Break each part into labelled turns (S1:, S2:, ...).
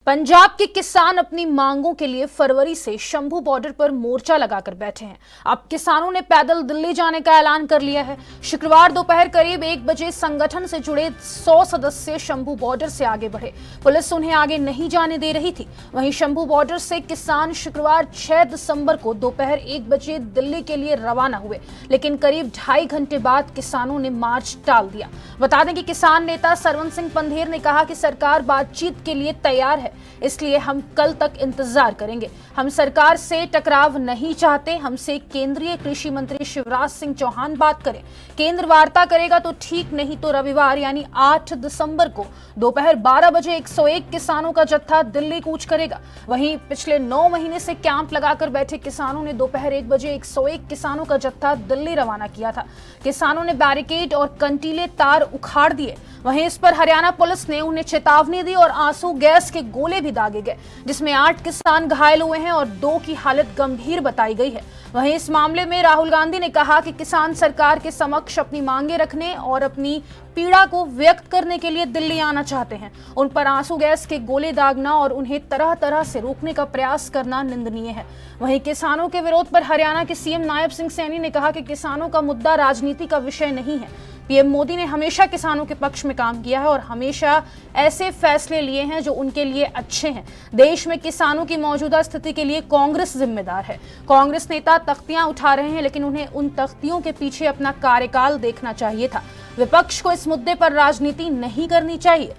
S1: पंजाब के किसान अपनी मांगों के लिए फरवरी से शंभू बॉर्डर पर मोर्चा लगाकर बैठे हैं। अब किसानों ने पैदल दिल्ली जाने का ऐलान कर लिया है। शुक्रवार दोपहर करीब 1 बजे संगठन से जुड़े 100 सदस्य शंभू बॉर्डर से आगे बढ़े। पुलिस उन्हें आगे नहीं जाने दे रही थी। वहीं शंभू बॉर्डर से किसान शुक्रवार 6 दिसंबर को दोपहर 1 बजे दिल्ली के लिए रवाना हुए, लेकिन करीब 2.5 घंटे बाद किसानों ने मार्च टाल दिया। बता दें कि किसान नेता सरवन सिंह पंधेर ने कहा कि सरकार बातचीत के लिए तैयार है, इसलिए हम कल तक इंतजार करेंगे। हम सरकार से टकराव नहीं चाहते। हमसे केंद्रीय कृषि मंत्री शिवराज सिंह चौहान बात करें। केंद्र वार्ता करेगा तो ठीक, नहीं तो रविवार यानी 8 दिसंबर को दोपहर 12 बजे 101 किसानों का जत्था दिल्ली कूच करेगा। वहीं पिछले 9 महीने से कैंप लगाकर बैठे किसानों ने दोपहर 1 बजे 101 किसानों का जत्था दिल्ली रवाना किया था। किसानों ने बैरिकेड और कंटीले तार उखाड़ दिए। वहीं इस पर हरियाणा पुलिस ने उन्हें चेतावनी दी और आंसू गैस के गोले भी दागे गए, जिसमें 8 किसान घायल हुए हैं और 2 की हालत गंभीर बताई गई है। वहीं इस मामले में राहुल गांधी ने कहा कि किसान सरकार के समक्ष अपनी मांगे रखने और अपनी पीड़ा को व्यक्त करने के लिए दिल्ली आना चाहते हैं। उन पर आंसू गैस के गोले दागना और उन्हें तरह तरह से रोकने का प्रयास करना निंदनीय है। वहीं किसानों के विरोध पर हरियाणा के सीएम नायब सिंह सैनी ने कहा कि किसानों का मुद्दा राजनीति का विषय नहीं है। पीएम मोदी ने हमेशा किसानों के पक्ष में काम किया है और हमेशा ऐसे फैसले लिए हैं जो उनके लिए अच्छे हैं। देश में किसानों की मौजूदा स्थिति के लिए कांग्रेस जिम्मेदार है। कांग्रेस नेता तख्तियां उठा रहे हैं, लेकिन उन्हें उन तख्तियों के पीछे अपना कार्यकाल देखना चाहिए था। विपक्ष को इस मुद्दे पर राजनीति नहीं करनी चाहिए।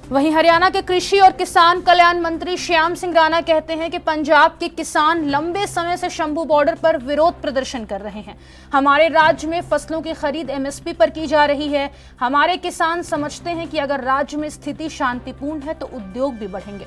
S1: वहीं हरियाणा के कृषि और किसान कल्याण मंत्री श्याम सिंह राणा कहते हैं कि पंजाब के किसान लंबे समय से शंभू बॉर्डर पर विरोध प्रदर्शन कर रहे हैं। हमारे राज्य में फसलों की खरीद एमएसपी पर की जा रही है। हमारे किसान समझते हैं कि अगर राज्य में स्थिति शांतिपूर्ण है तो उद्योग भी बढ़ेंगे।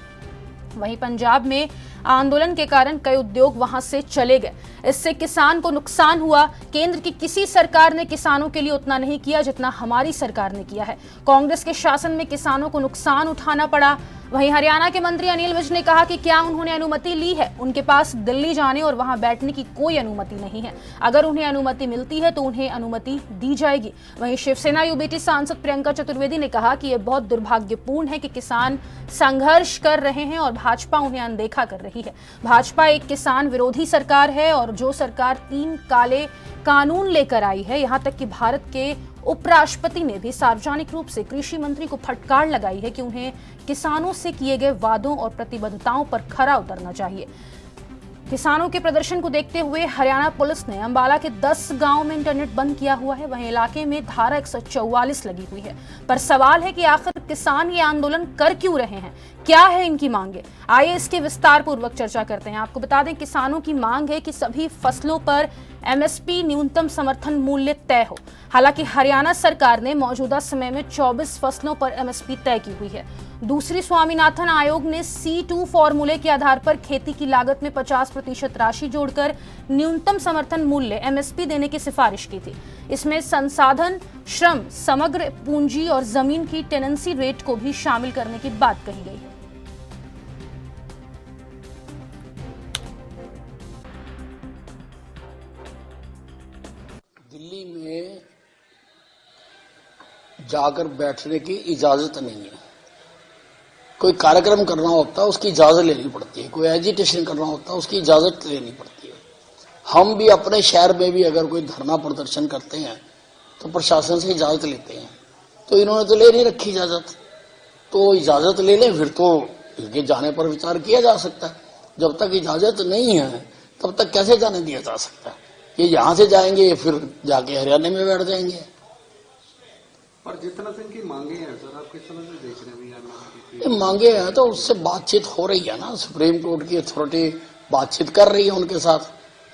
S1: वहीं पंजाब में आंदोलन के कारण कई उद्योग वहां से चले गए। इससे किसान को नुकसान हुआ। केंद्र की किसी सरकार ने किसानों के लिए उतना नहीं किया जितना हमारी सरकार ने किया है। कांग्रेस के शासन में किसानों को नुकसान उठाना पड़ा। वहीं हरियाणा के मंत्री अनिल विज ने कहा कि क्या उन्होंने अनुमति ली है? उनके पास दिल्ली जाने और वहां बैठने की कोई अनुमति नहीं है। अगर उन्हें अनुमति मिलती है तो उन्हें अनुमति दी जाएगी। वहीं शिवसेना यूबीटी सांसद प्रियंका चतुर्वेदी ने कहा कि यह बहुत दुर्भाग्यपूर्ण है कि किसान संघर्ष कर रहे हैं और भाजपा उन्हें अनदेखा कर रही है। भाजपा एक किसान विरोधी सरकार है और जो सरकार 3 काले कानून लेकर आई है, यहां तक कि भारत के उपराष्ट्रपति ने भी सार्वजनिक रूप से कृषि मंत्री को फटकार लगाई है कि उन्हें किसानों से किए गए वादों और प्रतिबद्धताओं पर खरा उतरना चाहिए। किसानों के प्रदर्शन को देखते हुए हरियाणा पुलिस ने अंबाला के 10 गांवों में इंटरनेट बंद किया हुआ है। वहीं इलाके में धारा 144 लगी हुई है। पर सवाल है कि आखिर किसान ये आंदोलन कर क्यों रहे हैं? क्या है इनकी मांगे? आइए इसके विस्तार पूर्वक चर्चा करते हैं। आपको बता दें, किसानों की मांग है कि सभी फसलों पर एमएसपी न्यूनतम समर्थन मूल्य तय हो। हालांकि हरियाणा सरकार ने मौजूदा समय में 24 फसलों पर एमएसपी तय की हुई है। दूसरी स्वामीनाथन आयोग ने C2 फॉर्मूले के आधार पर खेती की लागत में 50% राशि जोड़कर न्यूनतम समर्थन मूल्य एमएसपी देने की सिफारिश की थी। इसमें संसाधन, श्रम, समग्र पूंजी और जमीन की टेनेंसी रेट को भी शामिल करने की बात कही गई है।
S2: दिल्ली में जाकर बैठने की इजाजत नहीं है। कोई कार्यक्रम करना होता है उसकी इजाजत लेनी पड़ती है। कोई एजिटेशन करना होता है उसकी इजाजत लेनी पड़ती है। हम भी अपने शहर में भी अगर कोई धरना प्रदर्शन करते हैं तो प्रशासन से इजाजत लेते हैं। तो इन्होंने तो ले नहीं रखी इजाजत। तो इजाजत ले लें, फिर तो इनके जाने पर विचार किया जा सकता है। जब तक इजाजत नहीं है तब तक कैसे जाने दिया जा सकता है? ये यहां से जाएंगे फिर जाके हरियाणा में बैठ जाएंगे।
S3: पर जिस तरह से इनकी मांगे हैं सर, आप किस तरह से देख रहे हैं?
S2: मांगे हैं तो उससे बातचीत हो रही है ना। सुप्रीम कोर्ट की अथॉरिटी बातचीत कर रही है उनके साथ,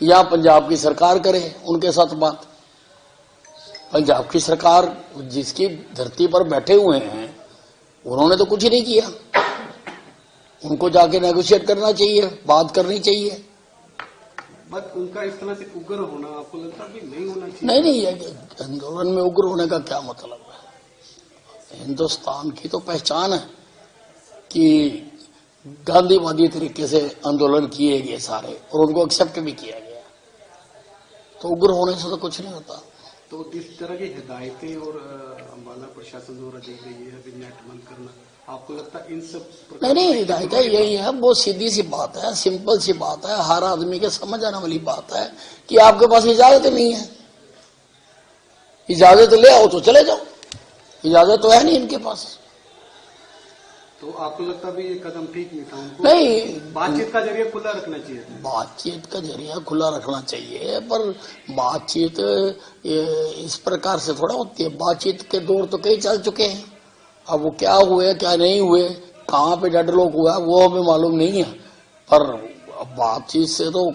S2: या पंजाब की सरकार करे उनके साथ बात। पंजाब की सरकार जिसकी धरती पर बैठे हुए हैं उन्होंने तो कुछ ही नहीं किया। उनको जाके नेगोशिएट करना चाहिए, बात करनी चाहिए।
S3: बट उनका इस तरह से उग्र होना आपको लगता है कि नहीं होना चाहिए?
S2: नहीं, आंदोलन में उग्र होने का क्या मतलब है? हिंदुस्तान की तो पहचान है कि गांधीवादी तरीके से आंदोलन किए गए सारे, और उनको एक्सेप्ट भी किया गया। तो उग्र होने से तो कुछ नहीं होता।
S3: तो इस तरह की हिदायतें और अम्बाला प्रशासन द्वारा दी गई है अभी नेट बंद करना, आपको लगता है इन सब
S2: नहीं दायित्व यही है, वो सीधी सी बात है, सिंपल सी बात है, हर आदमी के समझ आने वाली बात है कि आपके पास इजाजत नहीं है। इजाजत ले आओ तो चले जाओ, इजाजत तो है नहीं इनके पास।
S3: तो आपको लगता है ये कदम ठीक नहीं था? उनको
S2: नहीं,
S3: बातचीत का जरिया खुला रखना चाहिए।
S2: बातचीत का जरिया खुला रखना चाहिए, पर बातचीत इस प्रकार से थोड़ा होती है। बातचीत के दौर तो कई चल चुके हैं, अब वो क्या हुए क्या नहीं हुए, कहाँ पे डेडलॉक हुआ वो हमें मालूम नहीं है। पर बातचीत से तो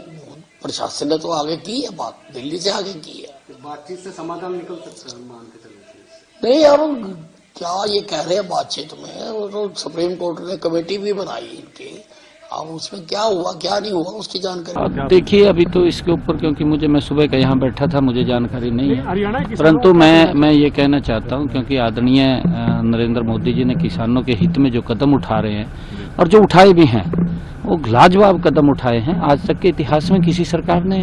S2: प्रशासन ने तो आगे की है, बात दिल्ली से आगे की है।
S3: बातचीत से समाधान निकल सकता है, मान के चलना चाहिए।
S2: नहीं, अब क्या ये कह रहे हैं बातचीत में, वो तो सुप्रीम कोर्ट ने कमेटी भी बनाई इनकी, अब उसमें क्या हुआ क्या नहीं हुआ उसकी जानकारी
S4: देखिए। अभी तो इसके ऊपर क्योंकि मैं सुबह का यहाँ बैठा था, मुझे जानकारी नहीं है, परंतु मैं ये कहना चाहता हूँ क्योंकि आदरणीय नरेंद्र मोदी जी ने किसानों के हित में जो कदम उठा रहे हैं और जो उठाए भी हैं वो लाजवाब कदम उठाए हैं। आज तक के इतिहास में किसी सरकार ने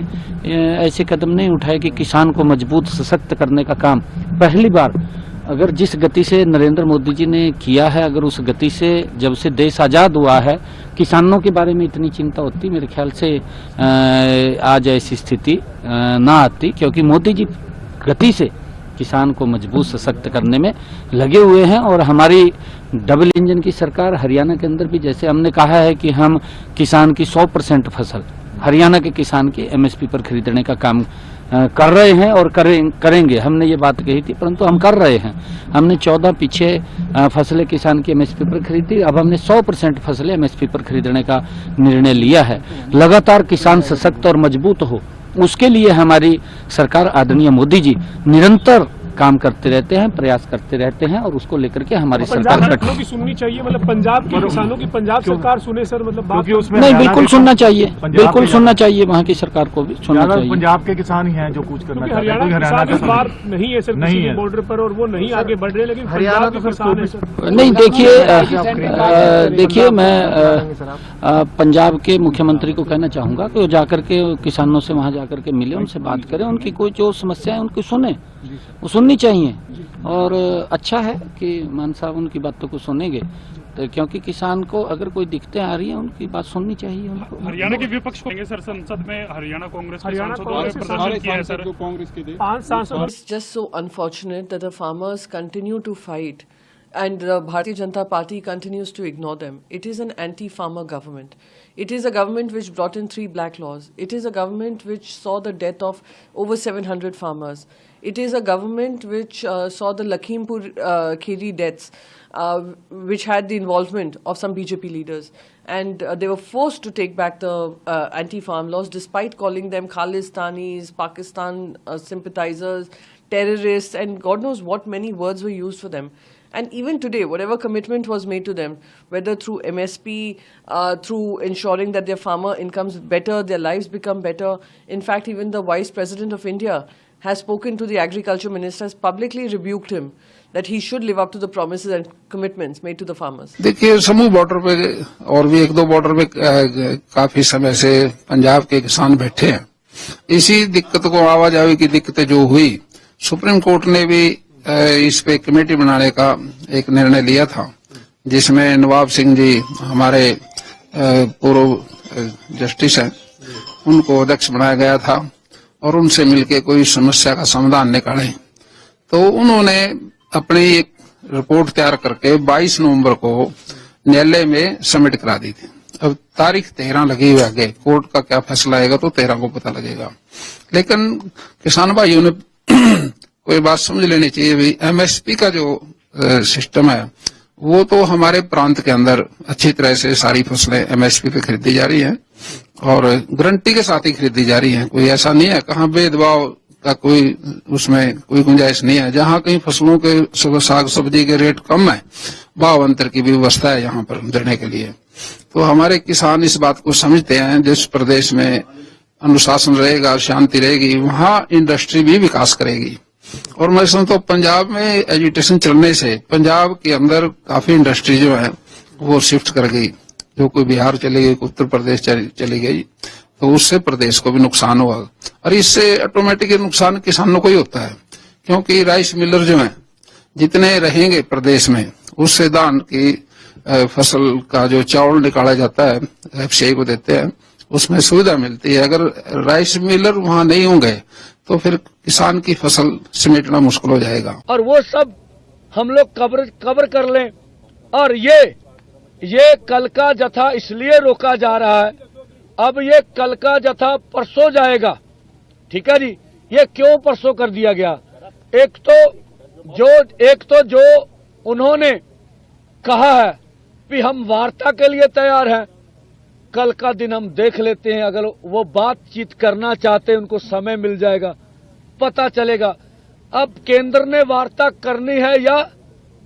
S4: ऐसे कदम नहीं उठाए कि किसान को मजबूत सशक्त करने का काम। पहली बार अगर जिस गति से नरेंद्र मोदी जी ने किया है, अगर उस गति से जब से देश आज़ाद हुआ है किसानों के बारे में इतनी चिंता होती, मेरे ख्याल से आज ऐसी स्थिति ना आती, क्योंकि मोदी जी गति से किसान को मजबूत सशक्त करने में लगे हुए हैं। और हमारी डबल इंजन की सरकार हरियाणा के अंदर भी, जैसे हमने कहा है कि हम किसान की 100% फसल हरियाणा के किसान की एमएसपी पर खरीदने का काम कर रहे हैं और करेंगे। हमने ये बात कही थी, परंतु हम कर रहे हैं। हमने 14 पीछे फसलें किसान की एमएसपी पर खरीदी, अब हमने 100% फसलें एमएसपी पर खरीदने का निर्णय लिया है। लगातार किसान सशक्त और मजबूत हो, उसके लिए हमारी सरकार आदरणीय मोदी जी निरंतर काम करते रहते हैं, प्रयास करते रहते हैं और उसको लेकर के हमारी सरकार
S5: की सुननी चाहिए। मतलब पंजाब के किसानों की पंजाब सरकार सुने सर, मतलब
S4: नहीं, बिल्कुल सुनना चाहिए, बिल्कुल सुनना चाहिए, वहाँ की सरकार को भी सुनना चाहिए।
S5: पंजाब के किसान ही हैं जो कुछ करना चाहते हैं, हरियाणा का बार नहीं है सर, नहीं है बॉर्डर पर और वो नहीं आगे बढ़ रहे, लेकिन हरियाणा के किसान है सर।
S4: नहीं, देखिए मैं पंजाब के मुख्यमंत्री को कहना चाहूंगा कि वो जाकर के किसानों से वहाँ जाकर के मिले, उनसे बात करें, उनकी कोई जो समस्या है उनकी सुने, वो सुननी चाहिए। और अच्छा है कि मान साहब उनकी बातों को सुनेंगे, तो क्योंकि किसान को अगर कोई दिक्कतें आ रही हैं उनकी बात सुननी चाहिए उनको।
S6: हरियाणा के विपक्ष को सर संसद में हरियाणा कांग्रेस प्रदर्शन किया है सर, कांग्रेस के 5 सांसद।
S7: It's just so unfortunate that the farmers continue to fight and the Bharatiya Janata Party continues to ignore them. It is an anti-farmer government. It is a government which brought in 3 black laws. It is a government which saw the death of over 700 farmers. It is a government which saw the Lakhimpur Kheri deaths, which had the involvement of some BJP leaders. And they were forced to take back the anti-farm laws despite calling them Khalistanis, Pakistan sympathizers, terrorists, and God knows what many words were used for them. And even today, whatever commitment was made to them, whether through MSP, through ensuring that their farmer incomes better, their lives become better. In fact, even the Vice President of India has spoken to the Agriculture Minister, has publicly rebuked him that he should live up to the promises and commitments made to the farmers.
S8: देखिए, समूह border पे और भी 1-2 border पे काफी समय से पंजाब के किसान बैठे हैं। इसी दिक्कत को, आवाजाही की दिक्कतें जो हुई, सुप्रीम कोर्ट ने भी इस पे कमेटी बनाने का एक निर्णय लिया था, जिसमें नवाब सिंह जी हमारे पूर्व जस्टिस हैं, उनको अध्यक्ष बनाया गया था और उनसे मिलकर कोई समस्या का समाधान निकालें। तो उन्होंने अपनी एक रिपोर्ट तैयार करके 22 नवंबर को न्यायालय में सबमिट करा दी थी। अब तारीख 13 लगी हुई, आगे कोर्ट का क्या फैसला आएगा तो 13 को पता लगेगा। लेकिन किसान भाइयों ने कोई बात समझ लेनी चाहिए भी, एमएसपी का जो सिस्टम है वो तो हमारे प्रांत के अंदर अच्छी तरह से सारी फसलें एमएसपी पे खरीदी जा रही हैं और गारंटी के साथ ही खरीदी जा रही हैं। कोई ऐसा नहीं है, कहाँ भेदभाव का कोई उसमें कोई गुंजाइश नहीं है। जहाँ कहीं फसलों के साग सब्जी के रेट कम है, भाव अंतर की भी व्यवस्था है यहाँ पर देने के लिए। तो हमारे किसान इस बात को समझते हैं, जिस प्रदेश में अनुशासन रहेगा, शांति रहेगी, वहाँ इंडस्ट्री भी विकास करेगी। और मैं समझता हूँ पंजाब में एजुटेशन चलने से पंजाब के अंदर काफी इंडस्ट्री जो है वो शिफ्ट कर गई, जो कोई बिहार चली गई, उत्तर प्रदेश चली गई, तो उससे प्रदेश को भी नुकसान हुआ। और इससे ऑटोमेटिक नुकसान किसानों को ही होता है, क्योंकि राइस मिलर जो है जितने रहेंगे प्रदेश में, उससे धान की फसल का जो चावल निकाला जाता है एफसीआई को देते हैं, उसमें सुविधा मिलती है। अगर राइस मिलर वहां नहीं होंगे तो फिर किसान की फसल समेटना मुश्किल हो जाएगा।
S9: और वो सब हम लोग कवर कर लें। और ये कल का जत्था इसलिए रोका जा रहा है, अब ये कल का जत्था परसों जाएगा, ठीक है जी। ये क्यों परसों कर दिया गया? एक तो जो उन्होंने कहा है कि हम वार्ता के लिए तैयार हैं, कल का दिन हम देख लेते हैं। अगर वो बातचीत करना चाहते हैं, उनको समय मिल जाएगा, पता चलेगा। अब केंद्र ने वार्ता करनी है या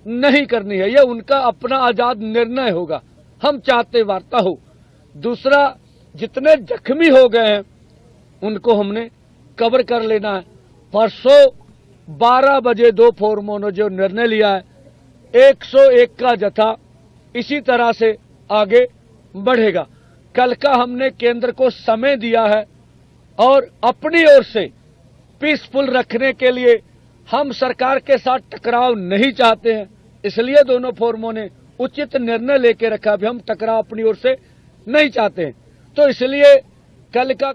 S9: नहीं करनी है, ये उनका अपना आजाद निर्णय होगा। हम चाहते वार्ता हो। दूसरा, जितने जख्मी हो गए हैं उनको हमने कवर कर लेना है। परसों 12 बजे 2 फोरमों ने जो निर्णय लिया है, 101 का जत्था इसी तरह से आगे बढ़ेगा। कल का हमने केंद्र को समय दिया है और अपनी ओर से पीसफुल रखने के लिए हम सरकार के साथ टकराव नहीं चाहते हैं, इसलिए दोनों फोरमों ने उचित निर्णय लेके रखा भी हम टकराव अपनी ओर से नहीं चाहते हैं। तो इसलिए कल का